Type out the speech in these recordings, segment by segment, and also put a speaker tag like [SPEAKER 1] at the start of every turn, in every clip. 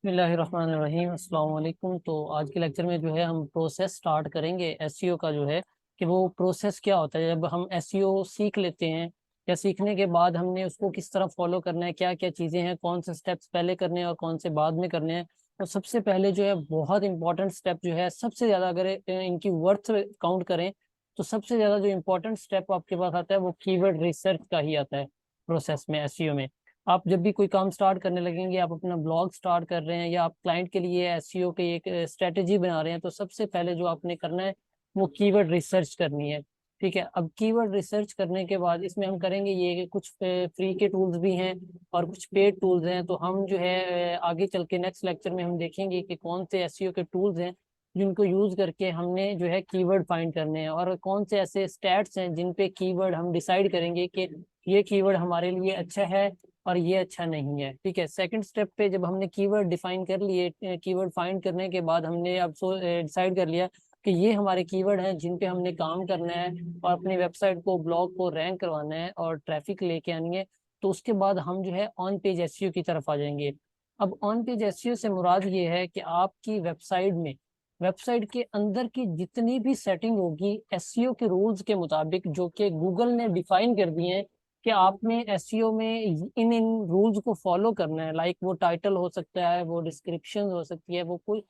[SPEAKER 1] बिस्मिल्लाहिर्रहमानिर्रहीम अस्सलाम वालेकुम। तो आज के लेक्चर में जो है हम प्रोसेस स्टार्ट करेंगे एसईओ का। जो है कि वो प्रोसेस क्या होता है जब हम एसईओ सीख लेते हैं, या सीखने के बाद हमने उसको किस तरह फॉलो करना है, क्या क्या चीज़ें हैं, कौन से स्टेप्स पहले करने हैं और कौन से बाद में करने हैं। तो सबसे पहले जो है बहुत इंपॉर्टेंट स्टेप जो है, सबसे ज़्यादा अगर इनकी वर्थ काउंट करें तो सबसे ज़्यादा जो इंपॉर्टेंट स्टेप आपके पास आता है वो कीवर्ड रिसर्च का ही आता है प्रोसेस में, एसईओ में। आप जब भी कोई काम स्टार्ट करने लगेंगे, आप अपना ब्लॉग स्टार्ट कर रहे हैं या आप क्लाइंट के लिए एसईओ की एक स्ट्रेटेजी बना रहे हैं, तो सबसे पहले जो आपने करना है वो कीवर्ड रिसर्च करनी है। ठीक है, अब कीवर्ड रिसर्च करने के बाद इसमें हम करेंगे ये कि कुछ फ्री के टूल्स भी हैं और कुछ पेड टूल्स हैं। तो हम जो है आगे चल के नेक्स्ट लेक्चर में हम देखेंगे कि कौन से एसईओ के टूल्स हैं जिनको यूज करके हमने जो है कीवर्ड फाइंड करने हैं, और कौन से ऐसे स्टैट्स हैं जिन पे कीवर्ड हम डिसाइड करेंगे कि ये कीवर्ड हमारे लिए अच्छा है और ये अच्छा नहीं है। ठीक है, सेकंड स्टेप पे जब हमने कीवर्ड डिफाइन कर लिए, कीवर्ड फाइंड करने के बाद हमने अब डिसाइड कर लिया कि ये हमारे कीवर्ड हैं जिन पे हमने काम करना है और अपनी वेबसाइट को, ब्लॉग को रैंक करवाना है और ट्रैफिक लेके आनी है। तो उसके बाद हम जो है ऑन पेज एसईओ की तरफ आ जाएंगे। अब ऑन पेज एसईओ से मुराद ये है कि आपकी वेबसाइट में, वेबसाइट के अंदर की जितनी भी सेटिंग होगी एसईओ के रूल्स के मुताबिक, जो कि गूगल ने डिफाइन कर दिए हैं कि आपने एसईओ में इन इन रूल्स को फॉलो करना है। लाइक वो टाइटल हो सकता है, वो डिस्क्रिप्शन हो सकती है, वो कोई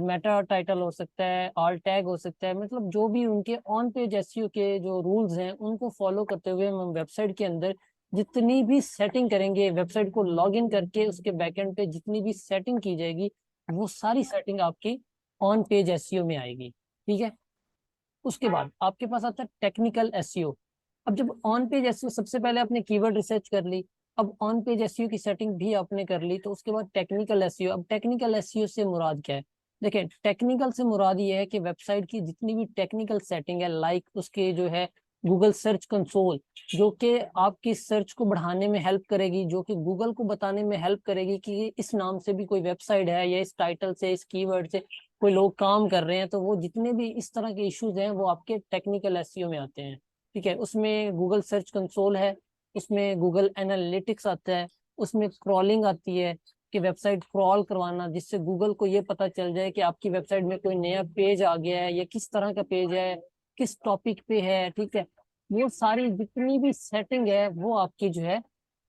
[SPEAKER 1] मेटा टाइटल हो सकता है, ऑल टैग हो सकता है, मतलब जो भी उनके ऑन पेज एसईओ के जो रूल्स हैं उनको फॉलो करते हुए हम वेबसाइट के अंदर जितनी भी सेटिंग करेंगे, वेबसाइट को लॉग इन करके उसके बैकएंड पे जितनी भी सेटिंग की जाएगी, वो सारी सेटिंग आपकी ऑन पेज एसईओ में आएगी। ठीक है, उसके बाद आपके पास आता है टेक्निकल एसईओ। अब जब ऑन पेज एसईओ, सबसे पहले आपने कीवर्ड रिसर्च कर ली, अब ऑन पेज एसईओ की सेटिंग भी आपने कर ली, तो उसके बाद टेक्निकल एसईओ। अब टेक्निकल एसईओ से मुराद क्या है? देखिए, टेक्निकल से मुराद ये है कि वेबसाइट की जितनी भी टेक्निकल सेटिंग है, लाइक उसके जो है गूगल सर्च कंसोल, जो कि आपकी सर्च को बढ़ाने में हेल्प करेगी, जो कि गूगल को बताने में हेल्प करेगी कि इस नाम से भी कोई वेबसाइट है या इस टाइटल से, इस कीवर्ड से कोई लोग काम कर रहे हैं। तो वो जितने भी इस तरह के इश्यूज हैं वो आपके टेक्निकल एसईओ में आते हैं। ठीक है, उसमें गूगल सर्च कंसोल है, उसमें गूगल एनालिटिक्स आता है, उसमें क्रॉलिंग आती है कि वेबसाइट क्रॉल करवाना, जिससे गूगल को ये पता चल जाए कि आपकी वेबसाइट में कोई नया पेज आ गया है या किस तरह का पेज है, किस टॉपिक पे है। ठीक है, वो सारी जितनी भी सेटिंग है वो आपकी जो है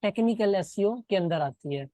[SPEAKER 1] टेक्निकल एसईओ के अंदर आती है।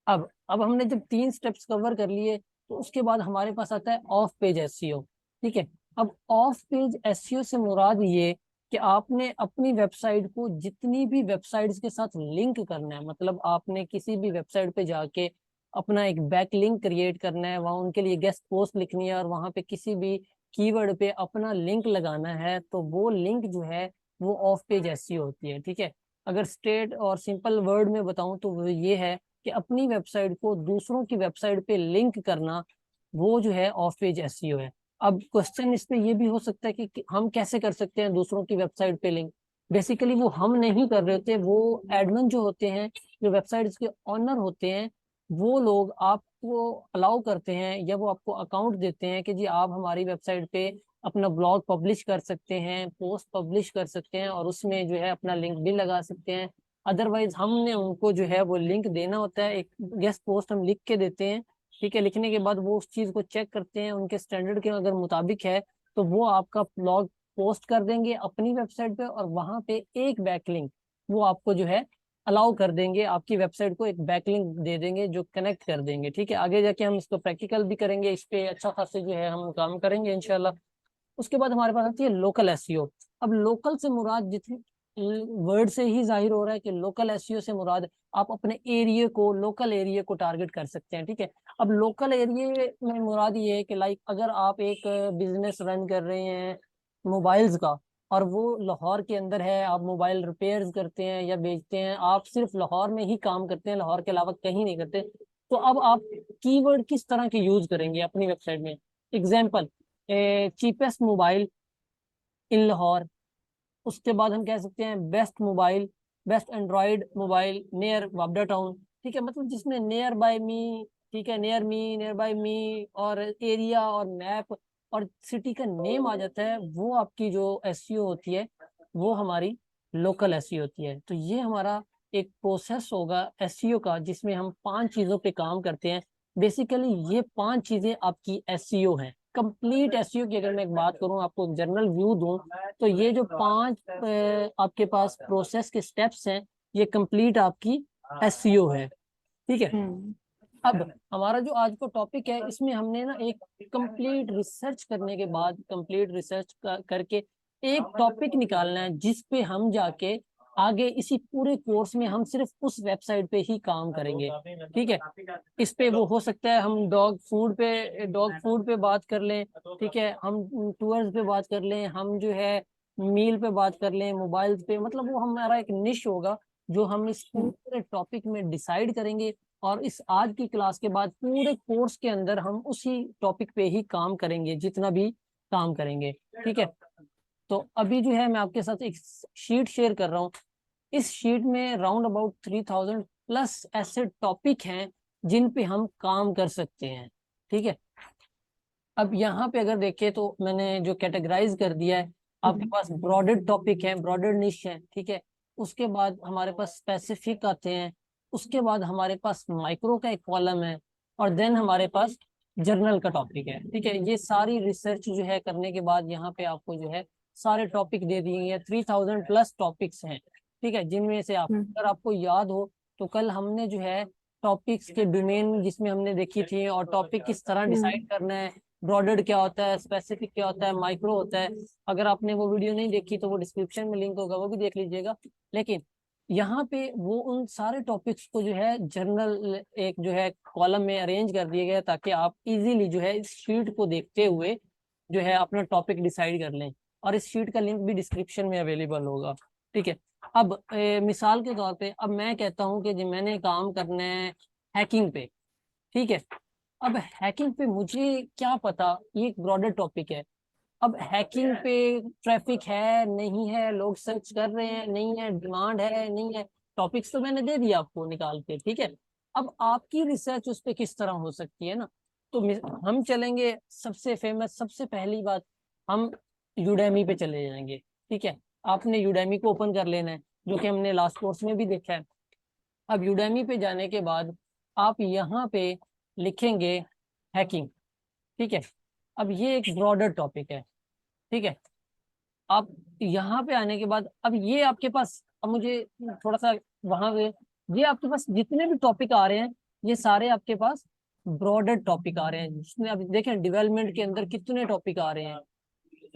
[SPEAKER 1] अब हमने जब तीन स्टेप्स कवर कर लिए, तो उसके बाद हमारे पास आता है ऑफ पेज एसईओ। ठीक है, अब ऑफ पेज एसईओ से मुराद ये कि आपने अपनी वेबसाइट को जितनी भी वेबसाइट्स के साथ लिंक करना है, मतलब आपने किसी भी वेबसाइट पे जाके अपना एक बैक लिंक क्रिएट करना है, वहाँ उनके लिए गेस्ट पोस्ट लिखनी है और वहाँ पे किसी भी कीवर्ड पे अपना लिंक लगाना है, तो वो लिंक जो है वो ऑफ पेज एसईओ होती है। ठीक है, अगर स्ट्रेट और सिंपल वर्ड में बताऊं तो वो ये है कि अपनी वेबसाइट को दूसरों की वेबसाइट पे लिंक करना, वो जो है ऑफ पेज एसईओ है। अब क्वेश्चन इस पे ये भी हो सकता है कि हम कैसे कर सकते हैं दूसरों की वेबसाइट पे लिंक? बेसिकली वो हम नहीं कर रहे होते, वो एडमिन जो होते हैं, जो वेबसाइट्स के ऑनर होते हैं, वो लोग आपको अलाउ करते हैं या वो आपको अकाउंट देते हैं कि जी आप हमारी वेबसाइट पे अपना ब्लॉग पब्लिश कर सकते हैं, पोस्ट पब्लिश कर सकते हैं और उसमें जो है अपना लिंक भी लगा सकते हैं। अदरवाइज हमने उनको जो है वो लिंक देना होता है, एक गेस्ट पोस्ट हम लिख के देते हैं। ठीक है, लिखने के बाद वो उस चीज को चेक करते हैं, उनके स्टैंडर्ड के अगर मुताबिक है तो वो आपका ब्लॉग पोस्ट कर देंगे अपनी वेबसाइट पे, और वहां पे एक बैकलिंक वो आपको जो है अलाउ कर देंगे, आपकी वेबसाइट को एक बैकलिंक दे देंगे जो कनेक्ट कर देंगे। ठीक है, आगे जाके हम इसको प्रैक्टिकल भी करेंगे, इस पे अच्छा खासा जो है हम काम करेंगे इंशाल्लाह। उसके बाद हमारे पास आती है लोकल एसईओ। अब लोकल से मुराद, जितनी वर्ड से ही जाहिर हो रहा है कि लोकल एसईओ से मुराद आप अपने एरिया को, लोकल एरिया को टारगेट कर सकते हैं। ठीक है, अब लोकल एरिया में मुराद ये है कि लाइक अगर आप एक बिजनेस रन कर रहे हैं मोबाइल्स का, और वो लाहौर के अंदर है, आप मोबाइल रिपेयर्स करते हैं या बेचते हैं, आप सिर्फ लाहौर में ही काम करते हैं, लाहौर के अलावा कहीं नहीं करते, तो अब आप कीवर्ड किस तरह के यूज करेंगे अपनी वेबसाइट में? Example, cheapest mobile in Lahore. उसके बाद हम कह सकते हैं best mobile, best android mobile near Wapda town. ठीक है, मतलब जिसमें नियर बाय मी, ठीक है, near me, near by me और एरिया और मैप और सिटी का नेम आ जाता है, वो आपकी जो एसईओ होती है वो हमारी लोकल एसईओ होती है। तो ये हमारा एक प्रोसेस होगा एसईओ का, जिसमें हम 5 चीजों पे काम करते हैं। बेसिकली ये 5 चीजें आपकी एसईओ हैं। कंप्लीट एसईओ की अगर मैं एक बात करूं, आपको जनरल व्यू दूं, तो ये जो 5 आपके पास प्रोसेस के स्टेप्स हैं, ये कंप्लीट आपकी एसईओ है। ठीक है। अब हमारा जो आज का टॉपिक है, इसमें हमने ना एक कंप्लीट रिसर्च करने के बाद, कंप्लीट रिसर्च करके एक टॉपिक निकालना है, जिस पे हम जाके आगे इसी पूरे कोर्स में हम सिर्फ उस वेबसाइट पे ही काम करेंगे। ठीक है। इस पे वो हो सकता है हम डॉग फूड पे बात कर लें, ठीक है, हम टूर्स पे बात कर लें, हम जो है मील पे बात कर लें, मोबाइल पे, मतलब वो हमारा एक निश होगा जो हम इस पूरे टॉपिक में डिसाइड करेंगे। और इस आज की क्लास के बाद पूरे कोर्स के अंदर हम उसी टॉपिक पे ही काम करेंगे, जितना भी काम करेंगे। ठीक है। तो अभी जो है मैं आपके साथ एक शीट शेयर कर रहा हूँ। इस शीट में राउंड अबाउट 3000 प्लस ऐसे टॉपिक हैं जिन पे हम काम कर सकते हैं। ठीक है। अब यहाँ पे अगर देखें तो मैंने जो कैटेगराइज कर दिया है, आपके पास ब्रॉडेड टॉपिक है, ब्रॉडेड निश है। ठीक है। उसके बाद हमारे पास स्पेसिफिक आते हैं, उसके बाद हमारे पास माइक्रो का एक कॉलम है, और देन हमारे पास जर्नल का टॉपिक है। ठीक है। ये सारी रिसर्च जो है करने के बाद यहाँ पे आपको जो है सारे टॉपिक दे दिए हैं। 3000 प्लस टॉपिक्स हैं। ठीक है। जिनमें से अगर आपको याद हो तो कल हमने जो है टॉपिक्स के डोमेन जिसमें हमने देखी थी, और टॉपिक किस तरह डिसाइड करना है, ब्रॉडेड क्या होता है, स्पेसिफिक क्या होता है, माइक्रो होता है। अगर आपने वो वीडियो नहीं देखी तो वो डिस्क्रिप्शन में लिंक होगा, वो भी देख लीजिएगा। लेकिन यहाँ पे वो उन सारे टॉपिक्स को जो है जर्नल एक जो है कॉलम में अरेंज कर दिया गया, ताकि आप इजीली जो है इस शीट को देखते हुए जो है अपना टॉपिक डिसाइड कर लें। और इस शीट का लिंक भी डिस्क्रिप्शन में अवेलेबल होगा। ठीक है। अब मिसाल के तौर पे अब मैं कहता हूँ कि जी मैंने काम करना है हैकिंग पे। ठीक है। अब हैकिंग पे मुझे क्या पता, ये एक ब्रॉडर टॉपिक है। अब हैकिंग पे ट्रैफिक है नहीं है, लोग सर्च कर रहे हैं नहीं है, डिमांड है नहीं है, टॉपिक्स तो मैंने दे दिया आपको निकाल के। ठीक है। अब आपकी रिसर्च उस पे किस तरह हो सकती है ना, तो हम चलेंगे सबसे फेमस, सबसे पहली बात, हम यूडेमी पे चले जाएंगे। ठीक है। आपने यूडेमी को ओपन कर लेना है, जो कि हमने लास्ट कोर्स में भी देखा है। अब यूडेमी पे जाने के बाद आप यहाँ पे लिखेंगे हैकिंग। ठीक है। अब ये एक ब्रॉडर टॉपिक है। ठीक है। आप यहाँ पे आने के बाद अब ये आपके पास, अब मुझे थोड़ा सा वहां पे, ये आपके पास जितने भी टॉपिक आ रहे हैं, ये सारे आपके पास ब्रॉडर टॉपिक आ रहे हैं। जिसमें आप देखें डेवलपमेंट के अंदर कितने टॉपिक आ रहे हैं,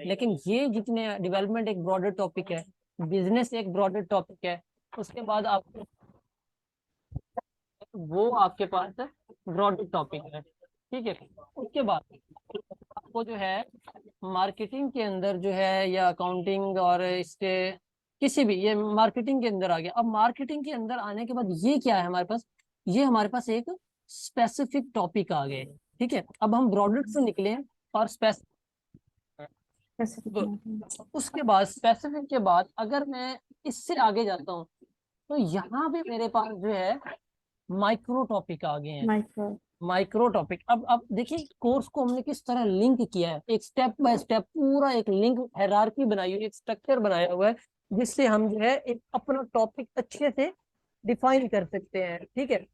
[SPEAKER 1] लेकिन ये जितने डेवलपमेंट एक ब्रॉडर टॉपिक है, बिजनेस एक ब्रॉडर टॉपिक है, उसके बाद आप वो आपके पास ब्रॉडर टॉपिक है। ठीक है। उसके बाद आपको जो है मार्केटिंग के अंदर जो है, या अकाउंटिंग और इसके किसी भी, ये मार्केटिंग के अंदर आ गया। अब मार्केटिंग के अंदर आने के बाद ये क्या है हमारे पास, ये हमारे पास एक स्पेसिफिक टॉपिक आ गए। ठीक है। अब हम ब्रॉडर से निकले और उसके बाद स्पेसिफिक के बाद अगर मैं इससे आगे जाता हूँ, तो यहाँ पे मेरे पास जो है माइक्रो टॉपिक आ गए हैं। माइक्रो टॉपिक, अब देखिए कोर्स को हमने किस तरह लिंक किया है, एक स्टेप बाय स्टेप पूरा एक लिंक हायरार्की बनाई हुई, एक स्ट्रक्चर बनाया हुआ है, जिससे हम जो है एक अपना टॉपिक अच्छे से डिफाइन कर सकते हैं। ठीक है।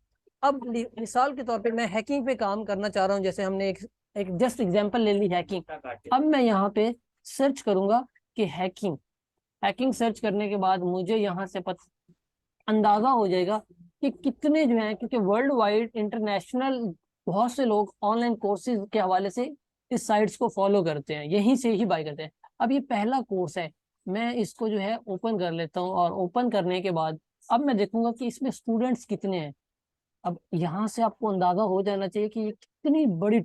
[SPEAKER 1] अब मिसाल के तौर पे मैं हैकिंग पे काम करना चाह रहा हूँ, जैसे हमने एक जस्ट एग्जांपल ले ली हैकिंग। अब मैं यहाँ पे सर्च करूंगा कि हैकिंग, हैकिंग सर्च करने के बाद मुझे यहाँ से अंदाजा हो जाएगा कि कितने जो हैं, क्योंकि वर्ल्ड वाइड इंटरनेशनल बहुत से लोग ऑनलाइन कोर्सेज के हवाले से इस साइट्स को फॉलो करते हैं, यहीं से ही बाय करते हैं। अब ये पहला कोर्स है, मैं इसको जो है ओपन कर लेता हूँ, और ओपन करने के बाद अब मैं देखूंगा कि इसमें स्टूडेंट्स कितने हैं। अब यहाँ से आपको अंदाजा हो जाना चाहिए कि ये कितनी बड़ी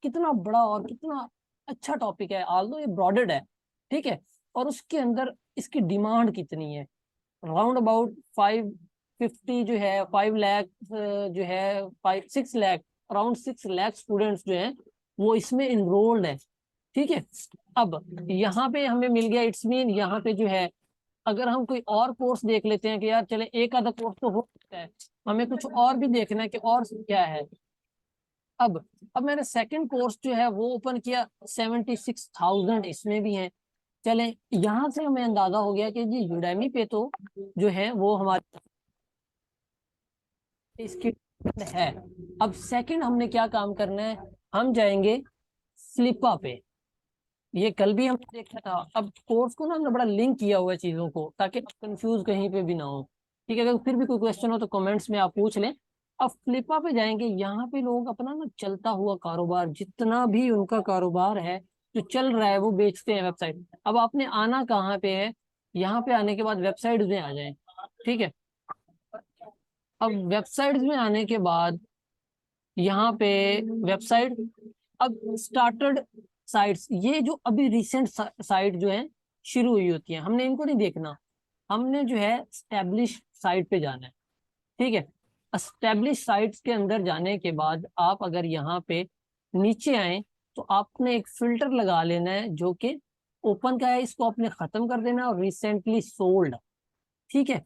[SPEAKER 1] कितना बड़ा और कितना अच्छा टॉपिक है, आल्दो ये ब्रॉडेड है। ठीक है। और उसके अंदर इसकी डिमांड कितनी है, राउंड अबाउट 550 जो है, 5 लाख जो है, 6 लाख, अराउंड 6 लाख स्टूडेंट्स जो हैं वो इसमें इनरोल्ड है। ठीक है। अब यहाँ पे हमें मिल गया, इट्स मीन यहाँ पे जो है अगर हम कोई और कोर्स देख लेते हैं कि यार चले एक आधा कोर्स तो हो सकता है, हमें कुछ और भी देखना है कि और क्या है। अब मैंने सेकंड कोर्स जो है वो ओपन किया, 76,000 इसमें भी है। चले यहाँ से हमें अंदाजा हो गया कि जी यूडेमी पे तो जो है वो हमारे इसकी है। अब सेकंड हमने क्या काम करना है, हम जाएंगे स्लिपा पे। ये कल भी हमने देखा था। अब कोर्स को ना हमने बड़ा लिंक किया हुआ है चीजों को, ताकि आप कंफ्यूज कहीं पे भी ना हो। ठीक है, अगर फिर भी कोई क्वेश्चन हो तो कमेंट्स में आप पूछ लें। अब फ्लिपा पे जाएंगे, यहाँ पे लोग अपना ना चलता हुआ कारोबार, जितना भी उनका कारोबार है जो चल रहा है वो बेचते हैं वेबसाइट। अब आपने आना कहाँ पे है, यहाँ पे आने के बाद वेबसाइट में आ जाए। ठीक है, अब वेबसाइट में आने के बाद यहाँ पे वेबसाइट, अब स्टार्टेड साइट्स, ये जो अभी रिसेंट साइट जो है शुरू हुई होती है, हमने इनको नहीं देखना। हमने जो है स्टैब्लिश साइट पे जाना है। ठीक है, स्टैब्लिश साइट्स के अंदर जाने के बाद आप अगर यहाँ पे नीचे आए तो आपने एक फिल्टर लगा लेना है जो कि ओपन का है, इसको आपने खत्म कर देना, और रिसेंटली सोल्ड। ठीक है,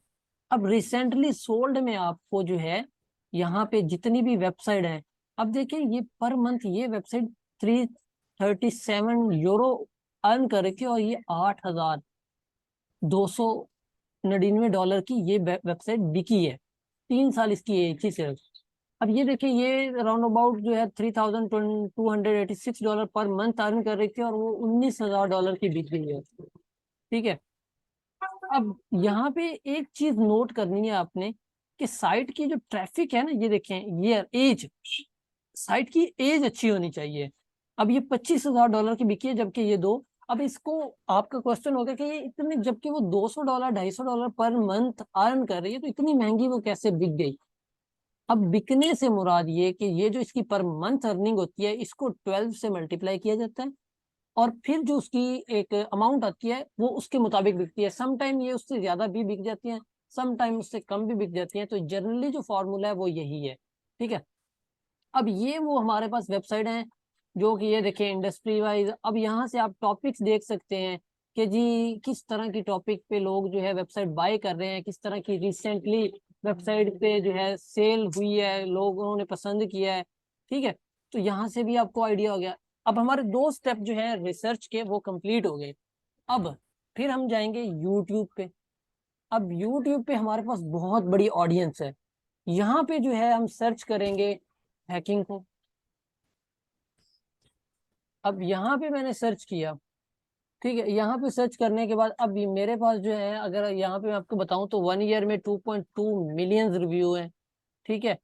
[SPEAKER 1] अब रिसेंटली सोल्ड में आपको जो है यहाँ पे जितनी भी वेबसाइट है, अब देखिए ये पर मंथ ये वेबसाइट 337 यूरो अर्न कर रही थी, और ये $8,299 की ये वेबसाइट बिकी है। 3 साल इसकी एज थी सिर्फ। अब ये देखिए ये राउंड अबाउट जो है $3,286 पर मंथ अर्न कर रही थी, और वो $19,000 की बिक गई है। ठीक है, अब यहाँ पे एक चीज नोट करनी है आपने, कि साइट की जो ट्रैफिक है ना, ये देखें, ये एज, साइट की एज अच्छी होनी चाहिए। अब ये $25,000 की बिकी है, जबकि ये दो। अब इसको, आपका क्वेश्चन होगा कि ये इतने, जबकि वो $200 $250 पर मंथ अर्न कर रही है, तो इतनी महंगी वो कैसे बिक गई। अब बिकने से मुराद ये कि ये जो इसकी पर मंथ अर्निंग होती है, इसको 12 से मल्टीप्लाई किया जाता है, और फिर जो उसकी एक अमाउंट आती है वो उसके मुताबिक बिकती है। सम टाइम ये उससे ज्यादा भी बिक जाती है, सम टाइम उससे कम भी बिक जाती है। तो जनरली जो फॉर्मूला है वो यही है। ठीक है, अब ये वो हमारे पास वेबसाइट है जो कि ये देखिए इंडस्ट्री वाइज। अब यहाँ से आप टॉपिक्स देख सकते हैं कि जी किस तरह की टॉपिक पे लोग जो है वेबसाइट बाय कर रहे हैं, किस तरह की रिसेंटली वेबसाइट पे जो है सेल हुई है, लोगों ने पसंद किया है। ठीक है, तो यहाँ से भी आपको आइडिया हो गया। अब हमारे दो स्टेप जो है रिसर्च के वो कंप्लीट हो गए। अब फिर हम जाएंगे यूट्यूब पे। अब यूट्यूब पे हमारे पास बहुत बड़ी ऑडियंस है। यहाँ पे जो है हम सर्च करेंगे हैकिंग को। अब यहाँ पे मैंने सर्च किया। ठीक है, यहाँ पे सर्च करने के बाद अब ये मेरे पास जो है, अगर यहाँ पे मैं आपको बताऊं तो 1 ईयर में 2.2 मिलियन रिव्यू है। ठीक है,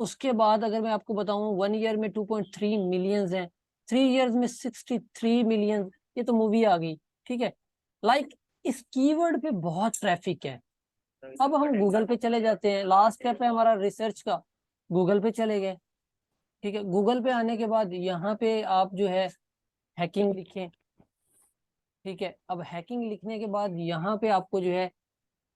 [SPEAKER 1] उसके बाद अगर मैं आपको बताऊं 1 ईयर में 2.3 मिलियंस हैं, 3 ईयर्स में 63 मिलियन, ये तो मूवी आ गई। ठीक है, लाइक इस कीवर्ड पे बहुत ट्रैफिक है। अब हम गूगल पे चले जाते हैं, लास्ट स्टेप है हमारा रिसर्च का, गूगल पे चले गए। ठीक है, गूगल पे आने के बाद यहाँ पे आप जो है हैकिंग लिखें। ठीक है, अब हैकिंग लिखने के बाद यहाँ पे आपको जो है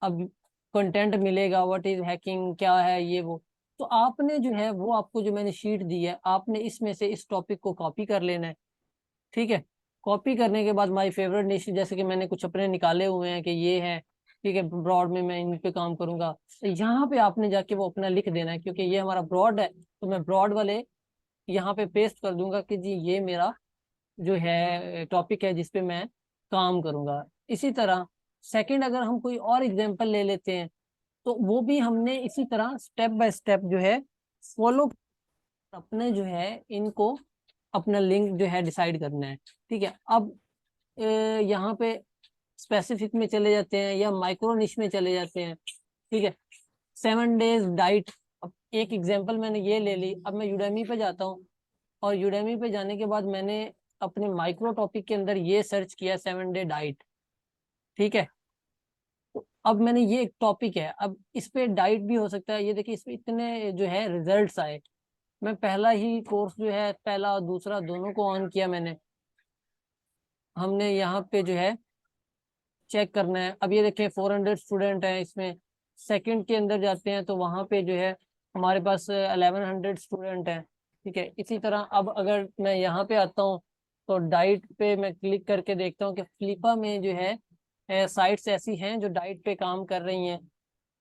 [SPEAKER 1] अब कंटेंट मिलेगा, व्हाट इज हैकिंग, क्या है ये वो। तो आपने जो है वो, आपको जो मैंने शीट दी है, आपने इसमें से इस टॉपिक को कॉपी कर लेना है। ठीक है, कॉपी करने के बाद माय फेवरेट निश, जैसे कि मैंने कुछ अपने निकाले हुए हैं कि ये है। ठीक है, ब्रॉड में मैं इन पे काम करूंगा, तो यहाँ पे आपने जाके वो अपना लिख देना है, क्योंकि ये हमारा ब्रॉड है, तो मैं ब्रॉड वाले यहाँ पे पेस्ट कर दूंगा कि जी ये मेरा जो है टॉपिक है जिसपे मैं काम करूंगा। इसी तरह सेकंड अगर हम कोई और एग्जांपल ले लेते हैं, तो वो भी हमने इसी तरह स्टेप बाय स्टेप जो है फॉलो, अपने जो है इनको, अपना लिंक जो है डिसाइड करना है। ठीक है, अब यहाँ पे स्पेसिफिक में चले जाते हैं या माइक्रो निश में चले जाते हैं। ठीक है, 7 डेज डाइट, अब एक एग्जांपल मैंने ये ले ली। अब मैं यूडेमी पे जाता हूँ, और यूडेमी पे जाने के बाद मैंने अपने माइक्रो टॉपिक के अंदर ये सर्च किया, 7 डे डाइट। ठीक है, तो अब मैंने ये एक टॉपिक है, अब इस पे डाइट भी हो सकता है। ये देखिए इसमें इतने जो है रिजल्ट्स आए। मैं पहला ही कोर्स जो है, पहला और दूसरा दोनों को ऑन किया मैंने। हमने यहाँ पे जो है चेक करना है। अब ये देखें 400 स्टूडेंट हैं इसमें। सेकंड के अंदर जाते हैं तो वहाँ पे जो है हमारे पास 1100 स्टूडेंट हैं। ठीक है, इसी तरह अब अगर मैं यहाँ पे आता हूँ तो डाइट पे मैं क्लिक करके देखता हूँ कि फ्लिपा में जो है साइट्स ऐसी हैं जो डाइट पे काम कर रही हैं।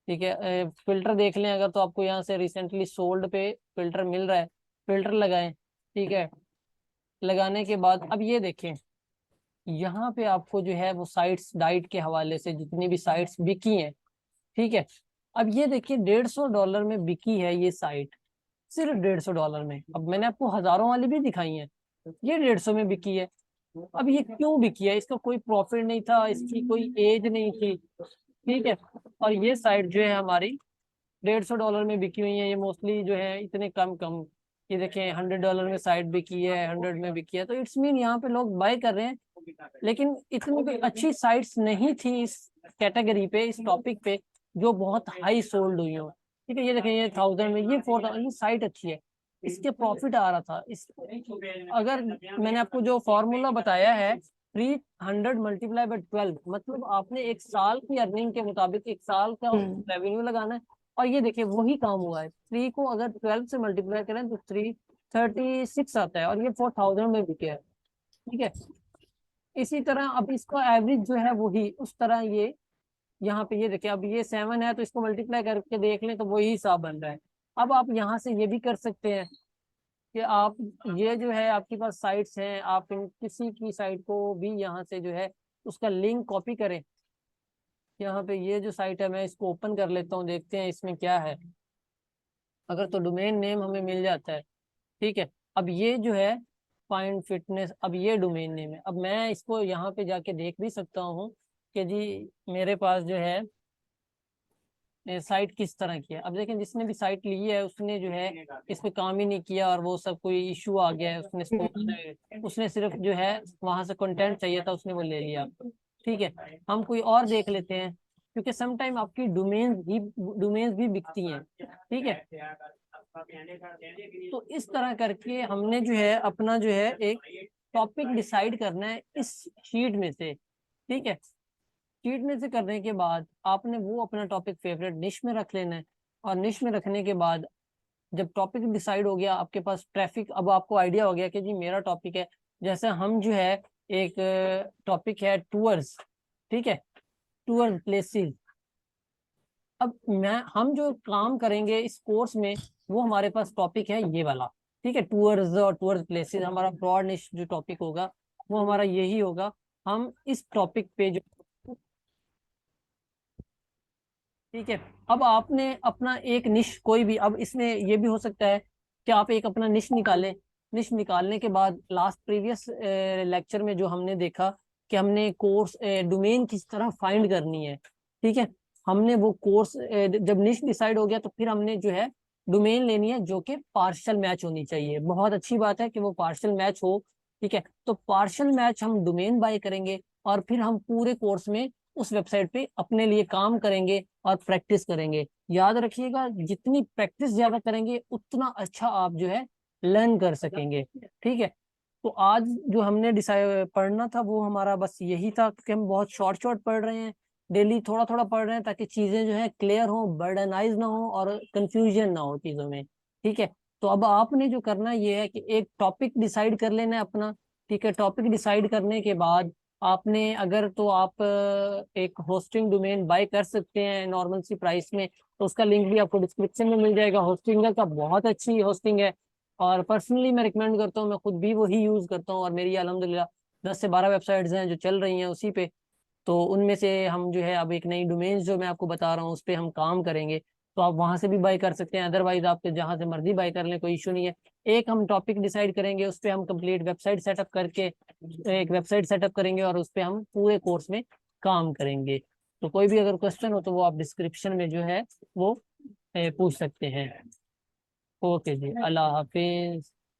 [SPEAKER 1] ठीक है, फिल्टर देख लें अगर, तो आपको यहाँ से रिसेंटली सोल्ड पे फिल्टर मिल रहा है, फिल्टर लगाएं। ठीक है, लगाने के बाद अब ये देखें, यहाँ पे आपको जो है वो साइट्स डाइट के हवाले से जितनी भी साइट्स बिकी हैं। ठीक है, अब ये देखिए $150 में बिकी है ये साइट, सिर्फ $150 में। अब मैंने आपको हजारों वाली भी दिखाई है, ये 150 में बिकी है। अब ये क्यों बिकी है? इसका कोई प्रॉफिट नहीं था, इसकी कोई एज नहीं थी, ठीक है। और ये साइट जो है हमारी $150 में बिकी हुई है। ये मोस्टली जो है इतने कम कम, ये देखें $100 में साइट बिकी है, 100 में बिकी है, तो इट्स मीन यहाँ पे लोग बाय कर रहे हैं। लेकिन इतनी कोई अच्छी साइट्स नहीं थी इस कैटेगरी पे, इस टॉपिक पे, जो बहुत हाई सोल्ड हुई हो, ठीक है। ये देखें, ये 1000 में, ये 4000, ये साइट अच्छी है, इसके प्रॉफिट आ रहा था। इस अगर मैंने आपको जो फॉर्मूला बताया है 300 मल्टीप्लाई बाय 12, मतलब आपने एक साल की अर्निंग के मुताबिक एक साल का रेवेन्यू लगाना है। और ये देखिए वही काम हुआ है, 3 को अगर 12 से मल्टीप्लाई करें तो 336 आता है, और ये 4000 में बिके है, ठीक है। इसी तरह अब इसका एवरेज जो है वही उस तरह ये यहाँ पे, ये देखिए अब ये 7 है, तो इसको मल्टीप्लाई करके देख लें तो वही हिसाब बन रहा है। अब आप यहाँ से ये भी कर सकते हैं कि आप, ये जो है आपके पास साइट्स हैं, आप इन किसी की साइट को भी यहाँ से जो है उसका लिंक कॉपी करें। यहाँ पे ये जो साइट है मैं इसको ओपन कर लेता हूँ, देखते हैं इसमें क्या है। अगर तो डोमेन नेम हमें मिल जाता है, ठीक है। अब ये जो है फाइंड फिटनेस, अब ये डोमेन नेम है। अब मैं इसको यहाँ पे जाके देख भी सकता हूँ कि जी मेरे पास जो है साइट किस तरह की है। अब देखें जिसने भी साइट ली है उसने जो है इस पे काम ही नहीं किया, और वो सब कोई इशू आ गया है, उसने सिर्फ जो है वहां से कंटेंट चाहिए था, उसने वो ले लिया, ठीक है। हम कोई और देख लेते हैं, क्योंकि समटाइम आपकी डोमेन्स भी बिकती हैं, ठीक है। तो इस तरह करके हमने जो है अपना जो है एक टॉपिक डिसाइड करना है इस शीट में से, ठीक है। शीट में से करने के बाद आपने वो अपना टॉपिक फेवरेट निश में रख लेना है। और निश में रखने के बाद जब टॉपिक डिसाइड हो गया, आपके पास ट्रैफिक, अब आपको आइडिया हो गया कि जी मेरा टॉपिक है, जैसे हम जो है एक टॉपिक है टूर्स, ठीक है, टूर प्लेसेस। अब हम जो काम करेंगे इस कोर्स में, वो हमारे पास टॉपिक है ये वाला, ठीक है, टूर्स और टूर प्लेसेस। हमारा ब्रॉड निश जो टॉपिक होगा वो हमारा यही होगा। हम इस टॉपिक पे जो, ठीक है। अब आपने अपना एक निश कोई भी, अब इसमें ये भी हो सकता है कि आप एक अपना निश निकालें। निश निकालने के बाद लास्ट प्रीवियस लेक्चर में जो हमने देखा कि हमने कोर्स डोमेन किस तरह फाइंड करनी है, ठीक है। हमने वो कोर्स जब निश डिसाइड हो गया तो फिर हमने जो है डोमेन लेनी है जो कि पार्शियल मैच होनी चाहिए। बहुत अच्छी बात है कि वो पार्शियल मैच हो, ठीक है। तो पार्शियल मैच हम डोमेन बाय करेंगे, और फिर हम पूरे कोर्स में उस वेबसाइट पे अपने लिए काम करेंगे और प्रैक्टिस करेंगे। याद रखिएगा, जितनी प्रैक्टिस ज्यादा करेंगे उतना अच्छा आप जो है लर्न कर सकेंगे, ठीक है। तो आज जो हमने डिसाइड पढ़ना था वो हमारा बस यही था, कि हम बहुत शॉर्ट शॉर्ट पढ़ रहे हैं, डेली थोड़ा थोड़ा पढ़ रहे हैं, ताकि चीजें जो है क्लियर हो, बर्डनाइज ना हो और कंफ्यूजन ना हो चीजों में, ठीक है। तो अब आपने जो करना ये है कि एक टॉपिक डिसाइड कर लेना है अपना, ठीक है। टॉपिक डिसाइड करने के बाद आपने, अगर तो आप एक होस्टिंग डोमेन बाय कर सकते हैं नॉर्मल सी प्राइस में, तो उसका लिंक भी आपको डिस्क्रिप्शन में मिल जाएगा। होस्टिंग का बहुत अच्छी होस्टिंग है, और पर्सनली मैं रिकमेंड करता हूँ, मैं खुद भी वही यूज करता हूँ, और मेरी अल्हम्दुलिल्लाह 10 से 12 वेबसाइट्स हैं जो चल रही हैं उसी पे। तो उनमें से हम जो है अब एक नई डोमेन्स जो मैं आपको बता रहा हूँ उस पर हम काम करेंगे, तो आप वहां से भी बाय कर सकते हैं। अदरवाइज आप जहाँ से मर्जी बाय कर लें, कोई इशू नहीं है। एक हम टॉपिक डिसाइड करेंगे, उस पर हम कंप्लीट वेबसाइट सेटअप करके एक वेबसाइट सेटअप करेंगे, और उस पर हम पूरे कोर्स में काम करेंगे। तो कोई भी अगर क्वेश्चन हो तो वो आप डिस्क्रिप्शन में जो है वो पूछ सकते हैं। ओके जी, अल्लाह हाफिज।